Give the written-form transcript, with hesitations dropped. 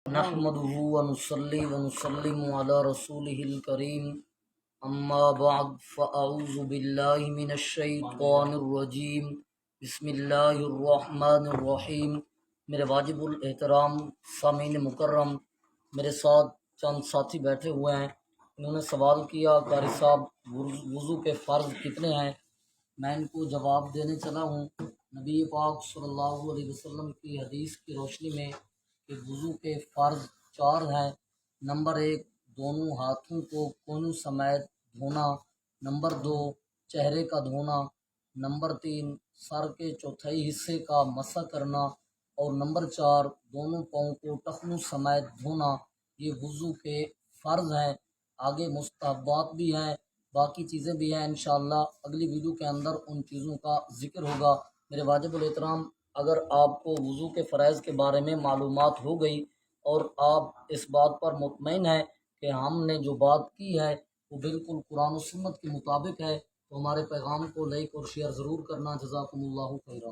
نحمده ونصلي ونسلم على رسوله الكريم اما بعد فاعوذ باللہ من الشیطان الرجیم بسم اللہ الرحمن الرحیم۔ میرے واجب الاحترام سامعین مکرم، میرے ساتھ چند ساتھی بیٹھے ہوئے ہیں۔ انہوں نے سوال کیا قاری صاحب وضو کے فرض کتنے ہیں؟ میں ان کو جواب دینے چلا ہوں۔ نبی پاک صلی اللہ علیہ وسلم کی حدیث کی روشنی میں کہ وضو کے فرض 4 ہیں۔ نمبر 1 دونوں ہاتھوں کو کونوں سمیت دھونا، نمبر 2 چہرے کا دھونا، نمبر 3 سر کے چوتھائی حصے کا مسح کرنا، اور نمبر 4 دونوں پاؤں کو ٹخنوں سمیت دھونا۔ یہ وضو کے فرض ہیں۔ آگے مستحبات بھی ہیں، باقی چیزیں بھی ہیں، انشاءاللہ اگلی ویڈیو کے اندر ان چیزوں کا ذکر ہوگا۔ میرے واجب الاحترام، اگر آپ کو وضو کے فرائض کے بارے میں معلومات ہو گئی اور آپ اس بات پر مطمئن ہیں کہ ہم نے جو بات کی ہے وہ بالکل قرآن و سنت کے مطابق ہے، تو ہمارے پیغام کو لائک اور شیئر ضرور کرنا۔ جزاکم اللہ خیرا۔